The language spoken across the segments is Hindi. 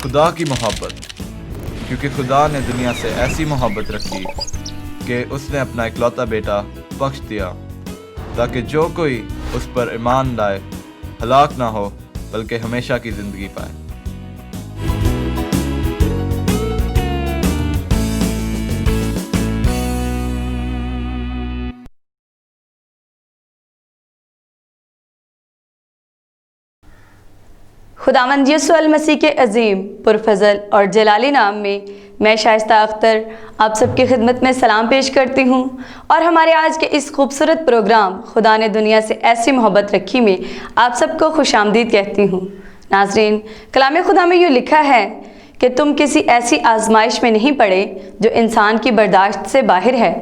खुदा की मोहब्बत, क्योंकि खुदा ने दुनिया से ऐसी मोहब्बत रखी कि उसने अपना इकलौता बेटा बख्श दिया, ताकि जो कोई उस पर ईमान लाए हलाक ना हो बल्कि हमेशा की ज़िंदगी पाए। खुदावंद यीशु अल मसीह के अजीम पुरफजल और जलाली नाम में मैं शाइस्ता अख्तर आप सबकी खिदमत में सलाम पेश करती हूँ और हमारे आज के इस खूबसूरत प्रोग्राम खुदा ने दुनिया से ऐसी मोहब्बत रखी में आप सबको खुशामदीद कहती हूँ। नाजरीन, कलाम खुदा में यूँ लिखा है कि तुम किसी ऐसी आजमाइश में नहीं पड़े जो इंसान की बर्दाश्त से बाहर है,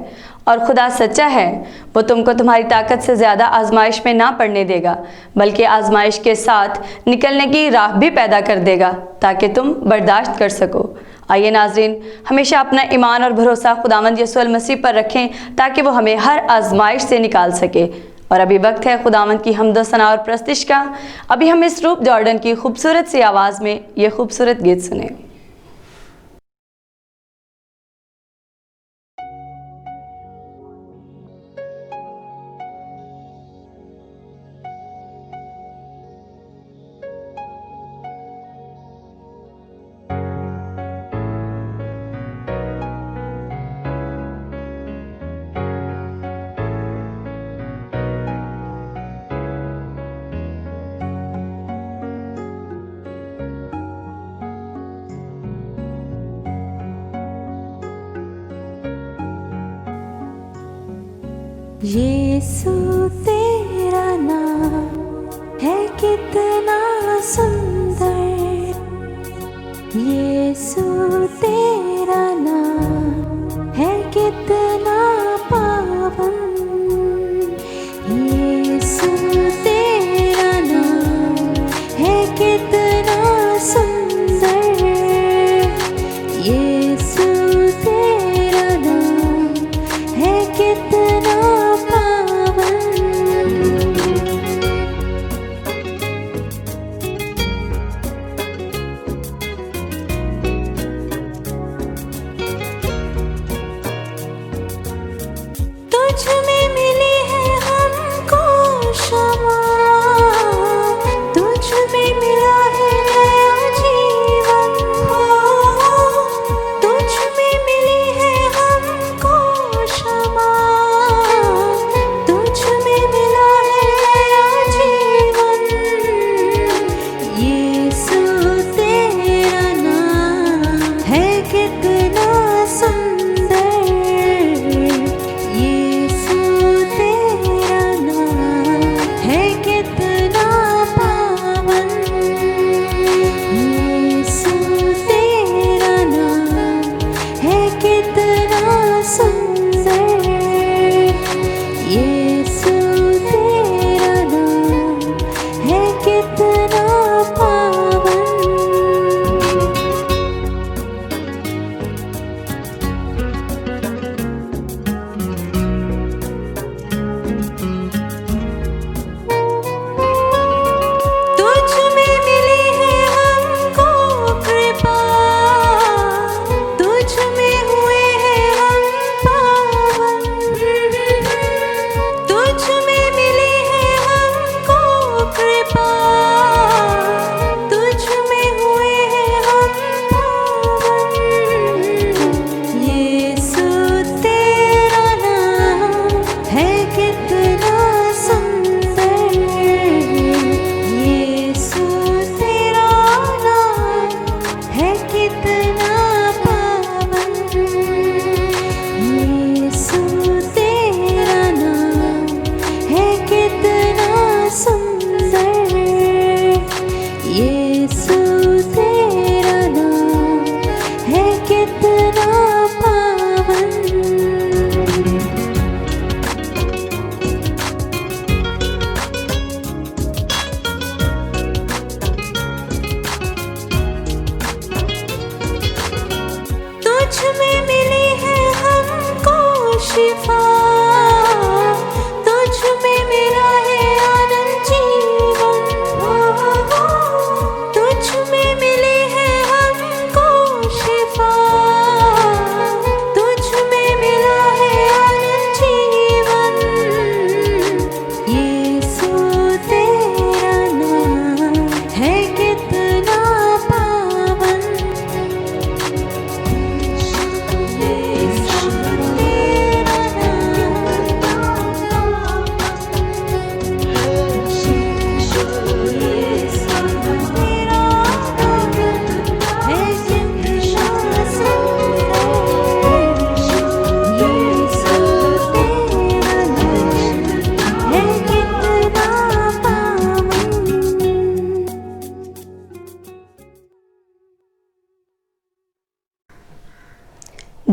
और खुदा सच्चा है, वो तुमको तुम्हारी ताकत से ज़्यादा आजमाइश में ना पड़ने देगा, बल्कि आजमाइश के साथ निकलने की राह भी पैदा कर देगा ताकि तुम बर्दाश्त कर सको। आइए नाजरीन, हमेशा अपना ईमान और भरोसा खुदावंद यीशु अल मसीह पर रखें ताकि वो हमें हर आजमाइश से निकाल सके। और अभी वक्त है खुदावंद की हम्द सना और प्रस्तिश का। अभी हम इस रूप जॉर्डन की खूबसूरत सी आवाज़ में ये खूबसूरत गीत सुने। यीशु तेरा नाम है कितना सुंदर, यीशु तेरा नाम है कितना पावन, यीशु तेरा नाम है कितना सुंदर, यीशु तेरा नाम है कितना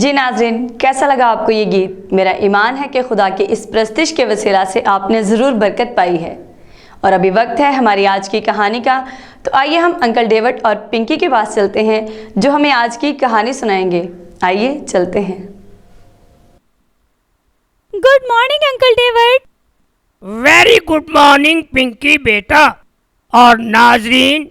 जी नाज़रीन, कैसा लगा आपको ये गीत? मेरा ईमान है कि खुदा के इस प्रस्तिश के वसीला से आपने ज़रूर बरकत पाई है। और अभी वक्त है हमारी आज की कहानी का, तो आइए हम अंकल डेविड और पिंकी के पास चलते हैं जो हमें आज की कहानी सुनाएंगे। आइए चलते हैं। Good morning uncle David. Very good morning Pinky बेटा। और नाजरीन,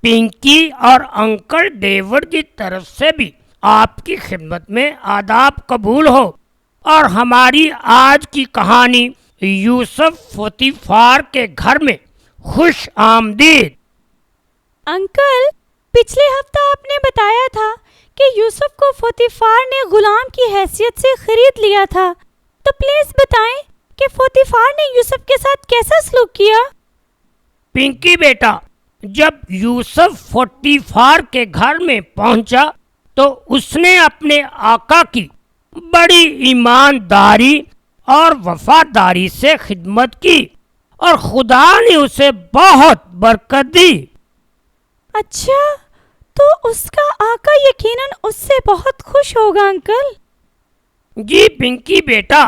पिंकी और अंकल डेविड की तरफ से भी आपकी खिदमत में आदाब कबूल हो। और हमारी आज की कहानी यूसुफ पोतीफार के घर में खुश आमदीद। अंकल, पिछले हफ्ता आपने बताया था कि यूसुफ को पोतीफार ने गुलाम की हैसियत से खरीद लिया था, तो प्लीज बताएं कि पोतीफार ने यूसुफ के साथ कैसा सलूक किया? पिंकी बेटा, जब यूसुफ पोतीफार के घर में पहुंचा तो उसने अपने आका की बड़ी ईमानदारी और वफादारी से खिदमत की और खुदा ने उसे बहुत बरकत दी। अच्छा, तो उसका आका यकीनन उससे बहुत खुश होगा अंकल। जी पिंकी बेटा,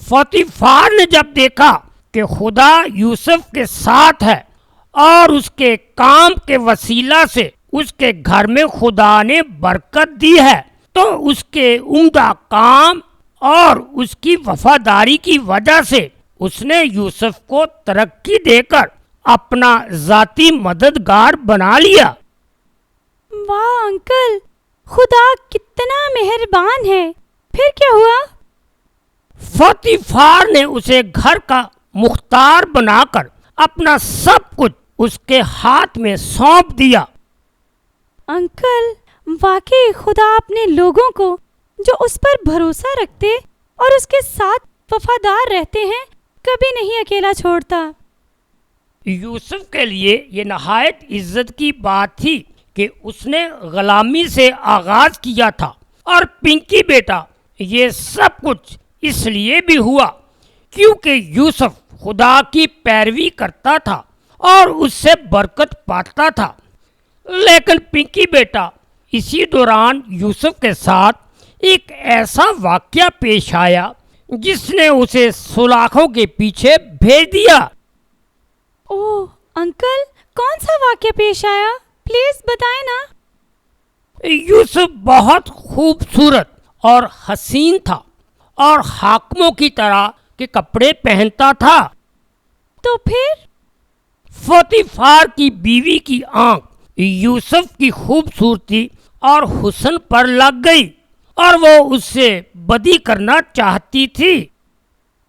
पोतीफार ने जब देखा कि खुदा यूसुफ के साथ है और उसके काम के वसीला से उसके घर में खुदा ने बरकत दी है, तो उसके उम्दा काम और उसकी वफादारी की वजह से उसने यूसुफ को तरक्की देकर अपना जाती मददगार बना लिया। वाह अंकल, खुदा कितना मेहरबान है। फिर क्या हुआ? पोतीफार ने उसे घर का मुख्तार बनाकर अपना सब कुछ उसके हाथ में सौंप दिया। अंकल, वाकई खुदा अपने लोगों को जो उस पर भरोसा रखते और उसके साथ वफादार रहते हैं कभी नहीं अकेला छोड़ता। यूसुफ के लिए ये नहायत इज्जत की बात थी कि उसने गुलामी से आगाज किया था। और पिंकी बेटा, ये सब कुछ इसलिए भी हुआ क्योंकि यूसुफ खुदा की पैरवी करता था और उससे बरकत पाता था। लेकिन पिंकी बेटा, इसी दौरान यूसुफ के साथ एक ऐसा वाकया पेश आया जिसने उसे सुलाखों के पीछे भेज दिया। ओह अंकल, कौन सा वाक्य पेश आया? प्लीज बताएं ना। यूसुफ बहुत खूबसूरत और हसीन था और हाकिमों की तरह के कपड़े पहनता था। तो फिर? पोतीफार की बीवी की आंख यूसुफ की खूबसूरती और हुस्न पर लग गई और वो उससे बदी करना चाहती थी।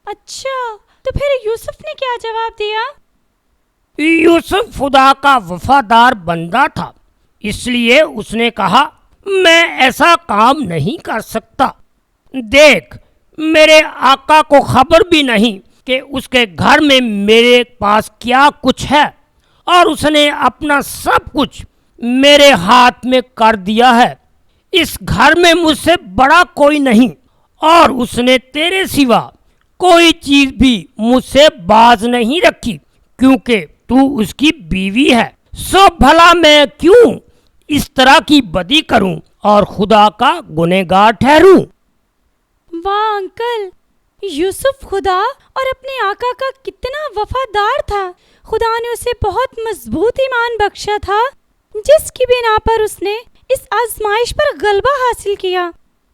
अच्छा, तो फिर यूसुफ ने क्या जवाब दिया? यूसुफ खुदा का वफादार बंदा था, इसलिए उसने कहा, मैं ऐसा काम नहीं कर सकता। देख, मेरे आका को खबर भी नहीं कि उसके घर में मेरे पास क्या कुछ है और उसने अपना सब कुछ मेरे हाथ में कर दिया है। इस घर में मुझसे बड़ा कोई नहीं और उसने तेरे सिवा कोई चीज भी मुझसे बाज नहीं रखी क्योंकि तू उसकी बीवी है। सो भला मैं क्यों इस तरह की बदी करूं और खुदा का गुनहगार ठहरूं। वाह अंकल, यूसुफ खुदा और अपने आका का कितना वफादार था। खुदा ने उसे बहुत मजबूत ईमान बख्शा था जिसकी बिना पर उसने इस आजमाइश पर गलबा हासिल किया।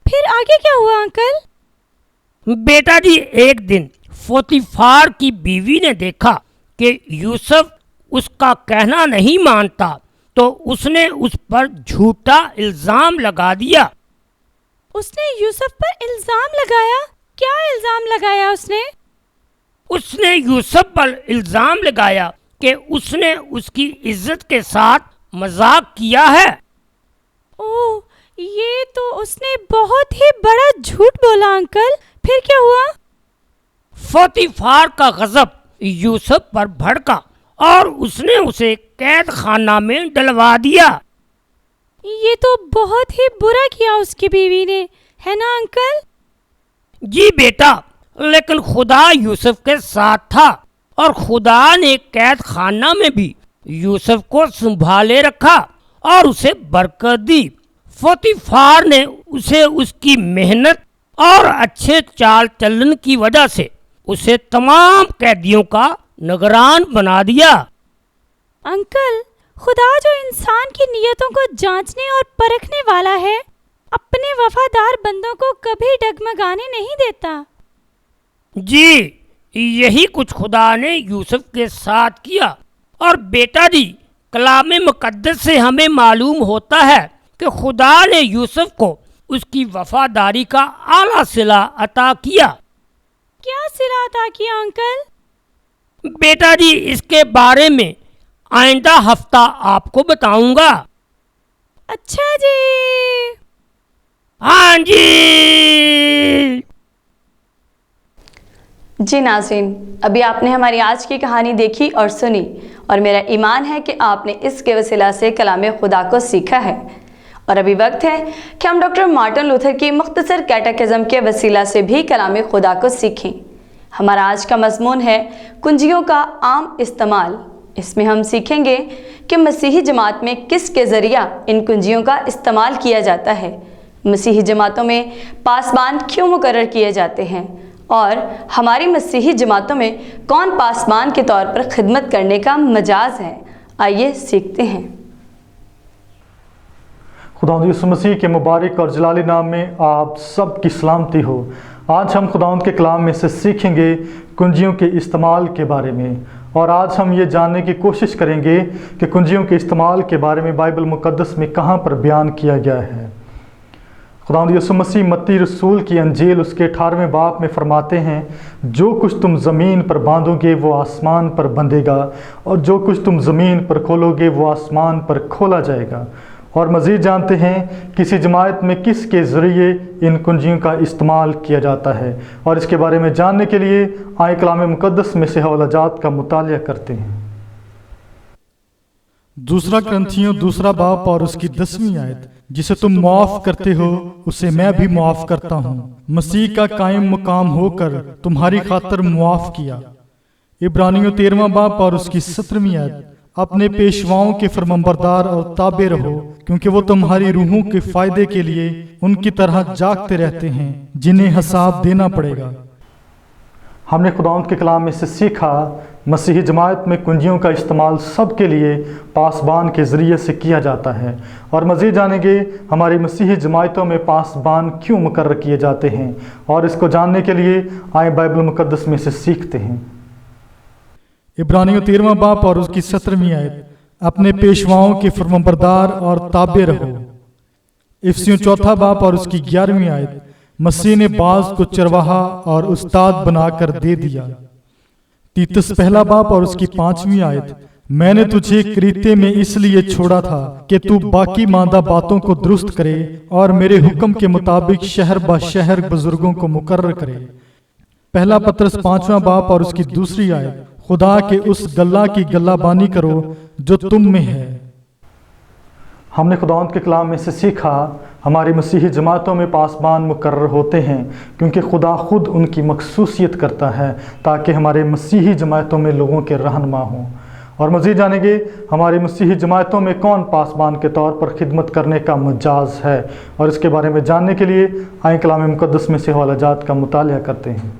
फिर आगे क्या हुआ अंकल? बेटा जी, एक दिन पोतीफार की बीवी ने देखा कि यूसुफ उसका कहना नहीं मानता, तो उसने उस पर झूठा इल्जाम लगा दिया। उसने यूसुफ पर इल्जाम लगाया? क्या इल्जाम लगाया उसने? उसने यूसुफ पर इल्जाम लगाया कि उसने उसकी इज्जत के साथ मजाक किया है। ओह, ये तो उसने बहुत ही बड़ा झूठ बोला अंकल। फिर क्या हुआ? पोतीफार का गजब यूसुफ पर भड़का और उसने उसे कैद खाना में डलवा दिया। ये तो बहुत ही बुरा किया उसकी बीवी ने, है ना अंकल? जी बेटा, लेकिन खुदा यूसुफ के साथ था और खुदा ने कैद खाना में भी यूसुफ को संभाले रखा और उसे बरकत दी। पोतीफार ने उसे उसकी मेहनत और अच्छे चाल चलन की वजह से उसे तमाम कैदियों का निगरान बना दिया। अंकल, खुदा जो इंसान की नियतों को जांचने और परखने वाला है, अपने वफादार बंदों को कभी डगमगाने नहीं देता। जी, यही कुछ खुदा ने यूसुफ के साथ किया। और बेटा जी, कलाम मुकद्दस से हमें मालूम होता है कि खुदा ने यूसुफ को उसकी वफादारी का आला सिला अता किया। क्या सिला अता किया अंकल? बेटा जी, इसके बारे में आइंदा हफ्ता आपको बताऊंगा। अच्छा जी। हाँ जी। जी नाज़रीन, अभी आपने हमारी आज की कहानी देखी और सुनी, और मेरा ईमान है कि आपने इसके वसीला से कलाम खुदा को सीखा है। और अभी वक्त है कि हम डॉक्टर मार्टिन लूथर की मुख्तसर कैटेकिज्म के वसीला से भी कलाम खुदा को सीखें। हमारा आज का मज़मून है कुंजियों का आम इस्तेमाल। इसमें हम सीखेंगे कि मसीही जमात में किसके ज़रिया इन कुंजियों का इस्तेमाल किया जाता है, मसीही जमातों में पासबान क्यों मुकर्रर किए जाते हैं, और हमारी मसीही जमातों में कौन पासबान के तौर पर खिदमत करने का मजाज है। आइए सीखते हैं। खुदावंद यीशु मसीह के मुबारक और जलाली नाम में आप सब की सलामती हो। आज हम खुदावंद के कलाम में से सीखेंगे कुंजियों के इस्तेमाल के बारे में, और आज हम ये जानने की कोशिश करेंगे कि कुंजियों के इस्तेमाल के बारे में बाइबल मुकद्दस में कहाँ पर बयान किया गया है। खुदावंद यीशु मसीह मत्ती रसूल की अंजील उसके 18वें बाब में फरमाते हैं, जो कुछ तुम ज़मीन पर बांधोगे वो आसमान पर बंधेगा, और जो कुछ तुम ज़मीन पर खोलोगे वो आसमान पर खोला जाएगा। और मज़ीद जानते हैं किसी जमात में किसके ज़रिए इन कुंजियों का इस्तेमाल किया जाता है, और इसके बारे में जानने के लिए आए कलाम मुकद्दस में से हवालाजात का मुतालिया करते हैं। दूसरा ग्रंथियों 2 बाब और उसकी 10वीं आयत, जिसे तुम मुआफ करते हो उसे मैं भी मुआफ करता हूँ। मसीह का कायम मुकाम होकर तुम्हारी खातर मुआफ किया। इब्रानियों 13वां बाब और उसकी 17वीं आयत, अपने पेशवाओं के फरमाबरदार और ताबे रहो, क्योंकि वो तुम्हारी रूहों के फायदे के लिए उनकी तरह जागते रहते हैं जिन्हें हिसाब देना पड़ेगा। हमने खुदावंद के कलाम में से सीखा मसीही जमात में कुंजियों का इस्तेमाल सब के लिए पासबान के ज़रिए से किया जाता है, और मज़ीद जानेंगे हमारी मसीही जमातों में पासबान क्यों मुकर्रर किए जाते हैं, और इसको जानने के लिए आए बाइबल मुकद्दस में से सीखते हैं। इब्रानियों 13वां बाब और उसकी 17वीं आयत, अपने पेशवाओं के फरमाबरदार और ताबे रहो। इफसियों 4 बाब और उसकी 11वीं आयत, मसीह ने बाज को चरवाहा और उस्ताद बनाकर दे दिया। तीतुस 1 बाब और उसकी 5वीं आयत, मैंने तुझे क्रीते में इसलिए छोड़ा था कि तू बाकी मांदा बातों को दुरुस्त करे और मेरे हुक्म के मुताबिक शहर ब शहर बुजुर्गों को मुकर्रर करे। 1 पतरस 5वां बाब और उसकी 2री आयत, खुदा के उस गल्ला की गल्लाबानी करो जो तुम में है। हमने खुदावंद के कलाम में से सीखा हमारी मसीही जमातों में पासबान मुकर्रर होते हैं क्योंकि खुदा खुद उनकी मखसूसियत करता है ताकि हमारे मसीही जमातों में लोगों के रहनुमा हों। और मज़ीद जानेंगे हमारी मसीही जमातों में कौन पासबान के तौर पर खिदमत करने का मजाज है, और इसके बारे में जानने के लिए आए कलाम मुकद्दस में से हवालाजात का मुतालिया करते हैं।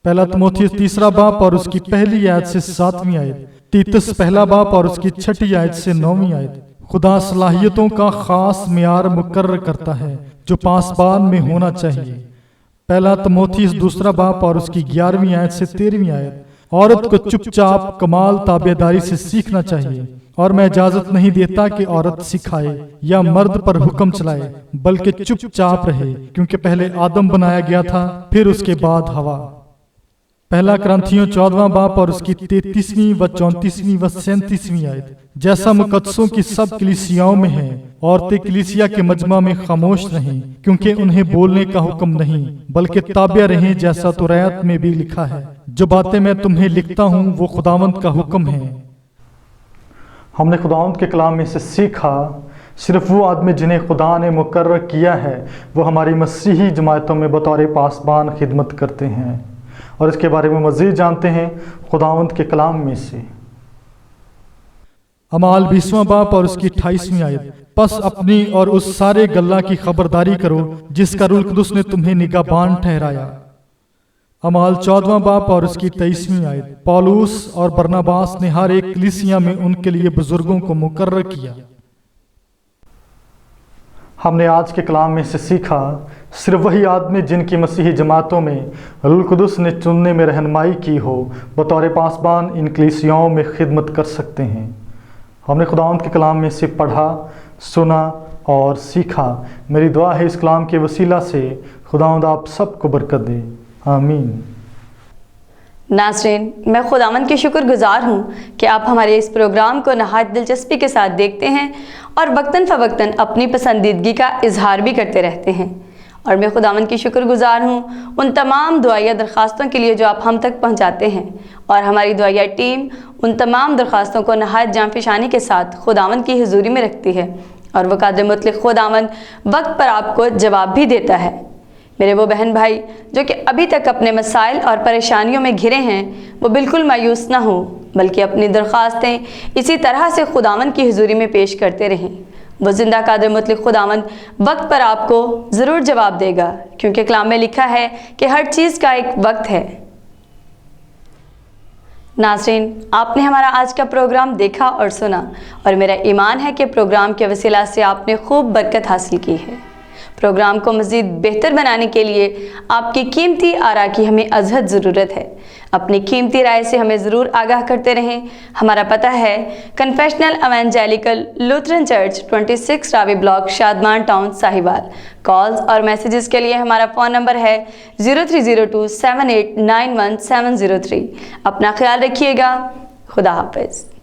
1 तीमुथियुस 3 बाब और उसकी 1 आयत से 7वीं आयत, तीतुस 1 बाब और उसकी 6 आयत से 9वीं आयत, खुदा सलाहियतों का खास मियार मुकर्रर करता है जो पासबान में होना चाहिए। 1 तीमुथियुस 2 बाब और उसकी 11वीं आयत से 13वीं आयत, औरत को चुपचाप कमाल ताबेदारी से सीखना चाहिए, और मैं इजाजत नहीं देता कि औरत सिखाए या मर्द पर हुक्म चलाए, बल्कि चुपचाप रहे, क्योंकि पहले आदम बनाया गया था, फिर उसके बाद हवा। 1 कुरिन्थियों 14वां बाब और उसकी 33वीं व 34वीं व 37वीं आयत, जैसा मुकद्दसों की सब कलीसियाओं में है, औरतें कलीसिया के मजमा में खामोश रहें, क्योंकि उन्हें बोलने का हुक्म नहीं बल्कि ताबिया रहें, जैसा तुरैत में भी लिखा है, जो बातें मैं तुम्हें लिखता हूँ वो खुदावंद का हुक्म है। हमने खुदावंद के कलाम में से सीखा सिर्फ वो आदमी जिन्हें खुदा ने मुकर्रर किया है वो हमारी मसीही जमातों में बतौर पासबान खिदमत करते हैं, और इसके बारे में मज़ीद जानते हैं खुदावंद के कलाम में से। अमाल 20वां बाब और उसकी 28वीं आयत। बस अपनी और उस सारे गल्ला की खबरदारी करो जिसका रूह कुदुस ने तुम्हें निगाहबान ठहराया। अमाल 14वां बाब और उसकी 23वीं आयत। पौलुस और बरनबास ने हर एक कलीसिया में उनके लिए बुजुर्गों को मुकर्रर किया। हमने आज के कलाम में से सीखा, सिर्फ वही आदमी जिनकी मसीही जमातों में रूह कुदुस ने चुनने में रहनुमाई की हो बतौर पासबान इन कलीसियाओं में खिदमत कर सकते हैं। हमने खुदावंद के कलाम में से पढ़ा, सुना और सीखा। मेरी दुआ है इस कलाम के वसीला से खुदावंद आप सबको बरकत दे। आमीन। नाज़रीन, मैं खुदावंद की शुक्रगुजार हूँ कि आप हमारे इस प्रोग्राम को नहायत दिलचस्पी के साथ देखते हैं और वक्तन फ़वक्तन अपनी पसंदीदगी का इजहार भी करते रहते हैं। और मैं खुदावंद की शुक्रगुजार हूँ उन तमाम दुआया दरख्वास्तों के लिए जो आप हम तक पहुँचाते हैं, और हमारी दुआया टीम उन तमाम दरख्वास्तों को नहायत जांफिशानी के साथ खुदावंद की हुजूरी में रखती है, और वह कादिर मुतलक खुदावंद वक्त पर आपको जवाब भी देता है। मेरे वो बहन भाई जो कि अभी तक अपने मसाइल और परेशानियों में घिरे हैं, वो बिल्कुल मायूस ना हो, बल्कि अपनी दरख्वास्तें इसी तरह से खुदावंद की हुजूरी में पेश करते रहें। वो जिंदा कादिर मुतलक खुदावंद वक्त पर आपको ज़रूर जवाब देगा, क्योंकि कलाम में लिखा है कि हर चीज़ का एक वक्त है। नाज़रीन, आपने हमारा आज का प्रोग्राम देखा और सुना, और मेरा ईमान है कि प्रोग्राम के वसीला से आपने खूब बरकत हासिल की है। प्रोग्राम को मज़ीद बेहतर बनाने के लिए आपकी कीमती आरा की हमें अज़हद ज़रूरत है। अपनी कीमती राय से हमें ज़रूर आगाह करते रहें। हमारा पता है confessional evangelical Lutheran church 26 Ravi block, Shadman town, Sahiwal. Calls और मैसेजेस के लिए हमारा फ़ोन नंबर है 03027891 703। अपना ख्याल रखिएगा। खुदा हाफिज़।